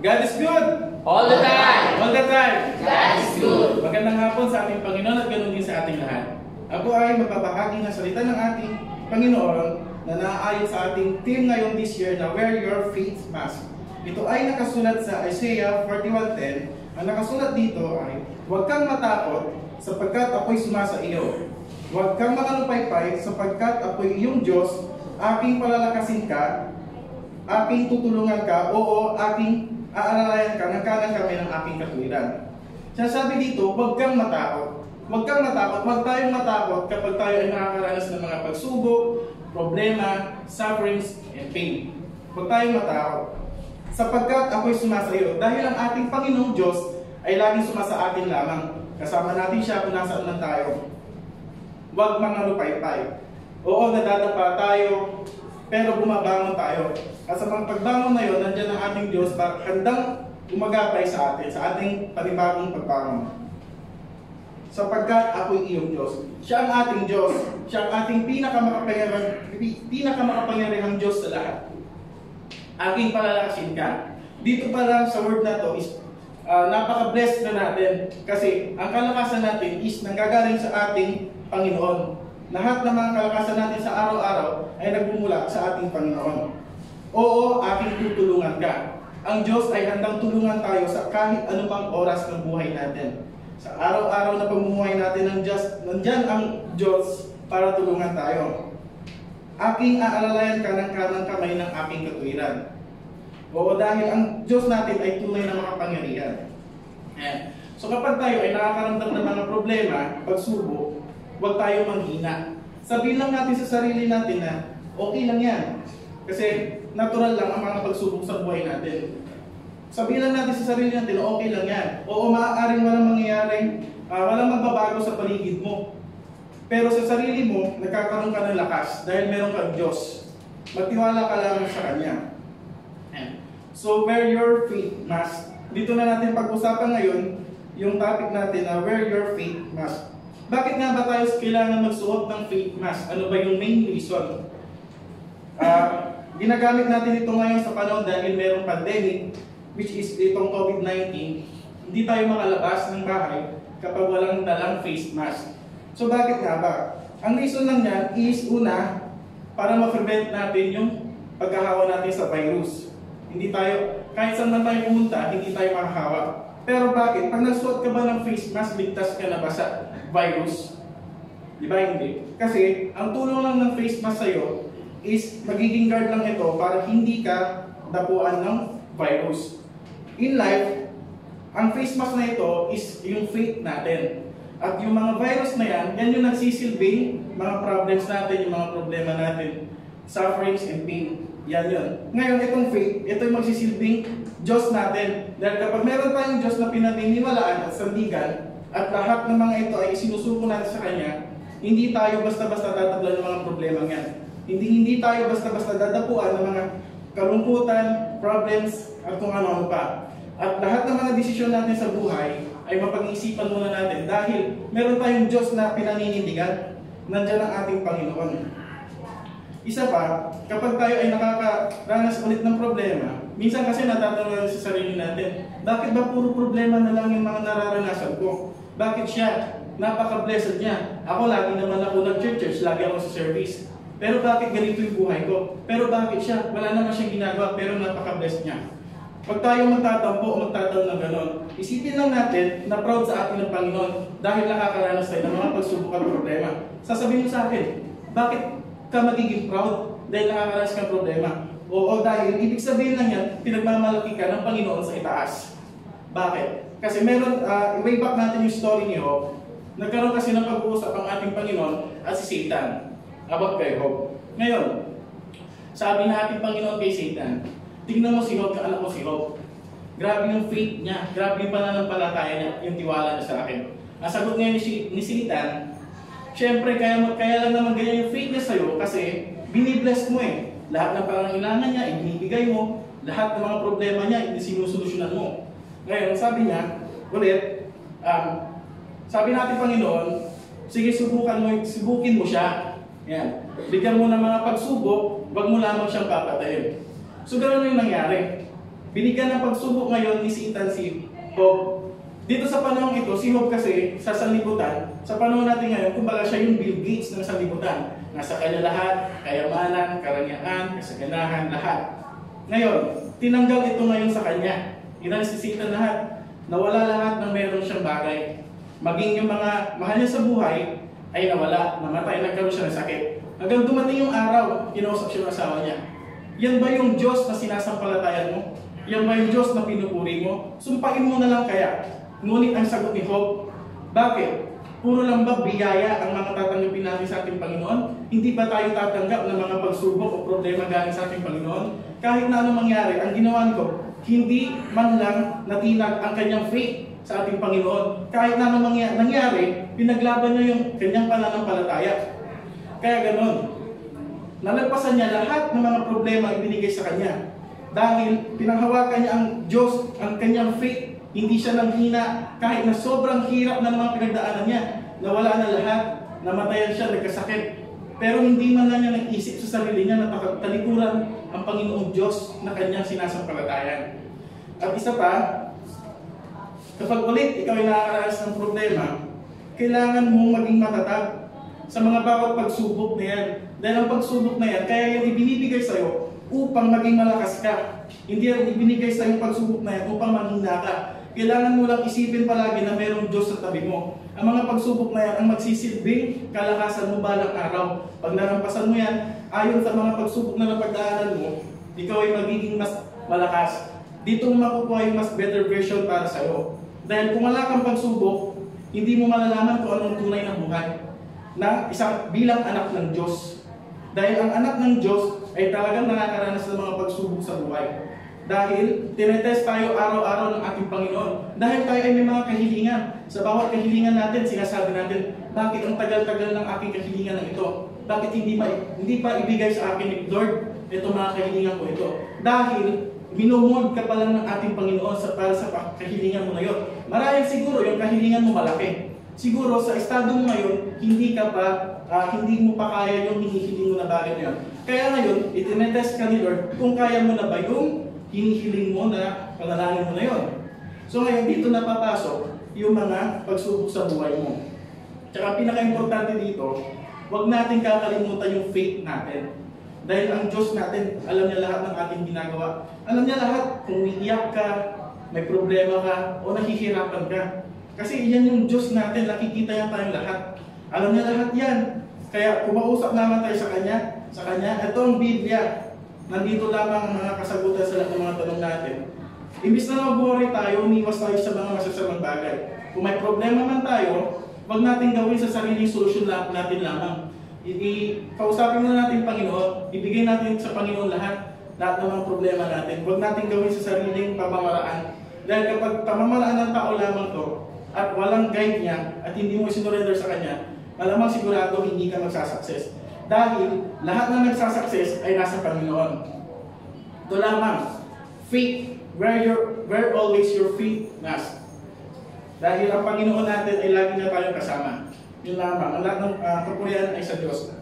God is good! All the time! All the time! God is good! Magandang hapon sa ating Panginoon at ganoon din sa ating lahat. Ako ay magbabahagi ng salita ng ating Panginoon na naaayon sa ating theme ngayon this year na Wear Your Faith Mask. Ito ay nakasulat sa Isaiah 41:10. Ang nakasulat dito ay, huwag kang matakot sapagkat ako'y sumasa iyo. Huwag kang makalupaypay sapagkat ako'y iyong Diyos, aking palalakasin ka, aking tutulungan ka, oo, aking aalalayan ka ng kanang kamay ng aking katwiran. Sasabi dito, huwag kang matakot. Huwag kang matakot, huwag tayong matakot kapag tayo ay nakakaranas ng mga pagsubok, problema, sufferings, and pain. Huwag tayong matakot. Sapagkat ako'y sumasa iyo, dahil ang ating Panginoong Diyos ay laging sumasa atin lamang. Kasama natin siya kung nasaan man tayo. Huwag mga lupaypay. Oo, nadadapa tayo, pero bumabangon tayo. At sa mga pagbangon na yun, nandiyan ang ating Diyos para handang umagapay sa atin, sa ating panibagong pagbangon. Sapagkat ako'y iyong Diyos. Siya ang ating Diyos. Siya ang ating pinakamakapangyarihang Diyos sa lahat. Aking palalakasin ka. Dito pa lang sa word na to is napaka-blessed na natin kasi ang kalakasan natin is nanggagaling sa ating Panginoon. Lahat ng mga kalakasan natin sa araw-araw ay nagbumula sa ating Panginoon. Oo, aking tutulungan ka. Ang Diyos ay handang tulungan tayo sa kahit anumang oras ng buhay natin. Sa araw-araw na pamumuhay natin nandiyan ang Diyos para tulungan tayo. Aking aalalayan ka ng kanang kamay ng aking katwiran. Oo, dahil ang Diyos natin ay tunay na makapangyarihan. So kapag tayo ay nakakaramdam ng mga problema, pagsubok, huwag tayo manghina. Sabihin lang natin sa sarili natin na okay lang yan. Kasi natural lang ang mga pagsubok sa buhay natin. Sabihin lang natin sa sarili natin na okay lang yan. Oo, maaaring walang mangyayari, walang magbabago sa paligid mo. Pero sa sarili mo, nagkakaroon ka ng lakas dahil meron kang Diyos. Magtiwala ka lang sa Kanya. So, wear your faith mask. Dito na natin pag-usapan ngayon yung topic natin na wear your faith mask. Bakit nga ba tayo kailangan magsuot ng faith mask? Ano ba yung main reason? Ginagamit natin ito ngayon sa panahon dahil mayroong pandemic, which is itong COVID-19. Hindi tayo makalabas ng bahay kapag walang dalang face mask. So bakit nga ba? Ang reason lang yan is una, para ma-prevent natin yung pagkahawa natin sa virus. Hindi tayo, kahit saan man tayo pumunta, hindi tayo makahawa. Pero bakit? Pag nagsuot ka ba ng face mask, ligtas ka na ba sa virus? Di ba hindi? Kasi ang tulong lang ng face mask sa'yo is magiging guard lang ito para hindi ka dapuan ng virus. In life, ang face mask na ito is yung faith natin. At yung mga virus na yan yung nagsisilbing mga problems natin, yung mga problema natin, sufferings and pain. Yan yun. Ngayon, itong faith, ito yung magsisilbing Diyos natin. Dahil kapag meron tayong Diyos na pinaniniwalaan at sandigan, at lahat ng mga ito ay sinusuko natin sa Kanya, hindi tayo basta-basta tatablan ng mga problema yan. Hindi tayo basta-basta dadapuan ng mga kalungkutan, problems, at kung ano-ano pa. At lahat ng mga desisyon natin sa buhay ay mapag-iisipan muna natin dahil meron tayong Diyos na pinaninindigan. Nandiyan ang ating Panginoon. Isa pa, kapag tayo ay nakakaranas ulit ng problema, minsan kasi natatanong sa sarili natin, bakit ba puro problema na lang yung mga nararanasan ko? Bakit siya? Napaka-blessed niya. Ako lagi naman ako nag-church, lagi ako sa service. Pero bakit ganito yung buhay ko? Pero bakit siya? Wala naman siyang ginagawa, pero napaka-blessed niya. Pag tayo magtatampo o magtatanong ng ganon, isipin lang natin na proud sa atin ng Panginoon dahil nakakaranas tayo ng mga pagsubok at problema. Sasabihin mo sa akin, bakit ka magiging proud dahil nakakaranas kang problema? Oo, dahil ibig sabihin lang yan, pinagmamalaki ka ng Panginoon sa itaas. Bakit? Kasi meron, way back natin yung story ni Job, nagkaroon kasi ng pag-uusap ang ating Panginoon at si Satan about kay Job. Ngayon, sabi na ating Panginoon kay Satan, tingnan mo si Job, anak mo si Job. Grabe yung faith niya, grabe yung pananampalataya niya, yung tiwala niya sa akin. Ang sagot ngayon ni Satan, syempre, kaya lang naman ganyan yung faith niya sa'yo kasi binibless mo eh. Lahat ng pangangailangan niya, ibinibigay mo. Lahat ng mga problema niya, sinusolusyonan mo. Ngayon, sabi niya, ulit, sabi natin Panginoon, sige subukin mo siya. Yan. Bigyan mo ng mga pagsubok, wag mo lamang siyang papatayin. So, gano'n yung nangyari. binigyan ng pagsubok ngayon ni Satan si Job. Dito sa panahon ito, si Job kasi sa sanlibutan, sa panahon natin ngayon, kumbaga siya yung Bill Gates ng sanlibutan. Nasa kanya lahat, kayamanan, karangyaan, kasaganahan, lahat. Ngayon, tinanggal ito ngayon sa kanya. Inalis si Satan lahat. Nawala lahat ng meron siyang bagay. Maging yung mga mahal niya sa buhay ay nawala, namatay, nagkaroon siya ng sakit. Hanggang dumating yung araw, kinausap siya ng asawa niya. Yan ba yung Diyos na sinasampalatayan mo? Yan ba yung Diyos na pinupuri mo? Sumpain mo na lang kaya. Ngunit ang sagot ni Job, bakit? Puro lang ba biyaya ang mga tatanggapin natin sa ating Panginoon? Hindi ba tayo tatanggap ng mga pagsubok o problema galing sa ating Panginoon? Kahit na anong mangyari, ang ginawa ko, hindi man lang natinag ang kanyang faith sa ating Panginoon. Kahit na anong nangyari, pinaglaban niya yung kanyang pananampalataya. Kaya ganon. Nalagpasan niya lahat ng mga problema ibinigay sa kanya. Dahil pinanghawakan niya ang Diyos, ang kanyang faith. Hindi siya nanghina kahit na sobrang hirap na mga pinagdaanan niya. Nawala na lahat, namatayan siya, nagkasakit. Pero hindi man lang niya nag-isip sa sarili niya na talikuran ang Panginoong Diyos na kanyang sinasampalatayan. At isa pa, kapag ulit ikaw ay nakakaranas ng problema, kailangan mong maging matatag sa mga bawat pagsubok na yan. Dahil ang pagsubok na yan, kaya yan ibinibigay sa'yo upang maging malakas ka. Hindi yan ibinigay sa'yo yung pagsubok na yan upang manghina ka. Kailangan mo lang isipin palagi na mayroong Diyos sa tabi mo. Ang mga pagsubok na yan ang magsisilbing kalakasan mo balang araw. Pag nalampasan mo yan, ayon sa mga pagsubok na napagdaanan mo, ikaw ay magiging mas malakas. Dito mo makukuha yung mas better version para sa'yo. Dahil kung wala kang pagsubok, hindi mo malalaman kung anong tunay na buhay na isang bilang anak ng Diyos. Dahil ang anak ng Diyos ay talagang nakakaranas ng mga pagsubok sa buhay. Dahil tinetest tayo araw-araw ng ating Panginoon. Dahil tayo ay may mga kahilingan. Sa bawat kahilingan natin, sinasabi natin, bakit ang tagal-tagal ng aking kahilingan na ito? Bakit hindi pa ibigay sa akin ni Lord itong mga kahilingan ko ito? Dahil minumod ka pa lang ng ating Panginoon para sa kahilingan mo ngayon. Marahil siguro yung kahilingan mo malaki. Siguro sa estado mo ngayon, hindi mo pa kaya yung hinihiling mo na bagay na yun. Kaya ngayon, itinetest ka ni Lord kung kaya mo na ba yung hinihiling mo na panalangin mo na yun. So ngayon, dito napapasok yung mga pagsubok sa buhay mo. Tsaka pinaka-importante dito, huwag natin kakalimutan yung faith natin. Dahil ang Diyos natin, alam niya lahat ng ating ginagawa. Alam niya lahat kung umiiyak ka, may problema ka, o nahihirapan ka. Kasi yan yung Diyos natin, nakikita yan tayong lahat. Alam niya lahat yan. Kaya kumausap naman tayo sa Kanya, ito ang Biblia. Nandito lamang ang mga kasagutan sa lahat ng mga tanong natin. Imbis na mag-worry tayo, umiwas tayo sa mga masasamang bagay. Kung may problema man tayo, wag natin gawin sa sariling solusyon natin lamang. Kausapin na natin Panginoon, ibigay natin sa Panginoon lahat ng mga problema natin. Huwag natin gawin sa sariling pamamaraan. Dahil kapag pamamaraan ng tao lamang to, at walang guide niya, at hindi mo isinurrender sa Kanya, malamang sigurado hindi ka magsasucess. Dahil lahat na nagsasucess ay nasa Panginoon. Ito lamang, faith, where always your faith nas. Dahil ang Panginoon natin ay lagi na tayong kasama. Yun lamang, ang lahat ng kapurihan ay sa Diyos.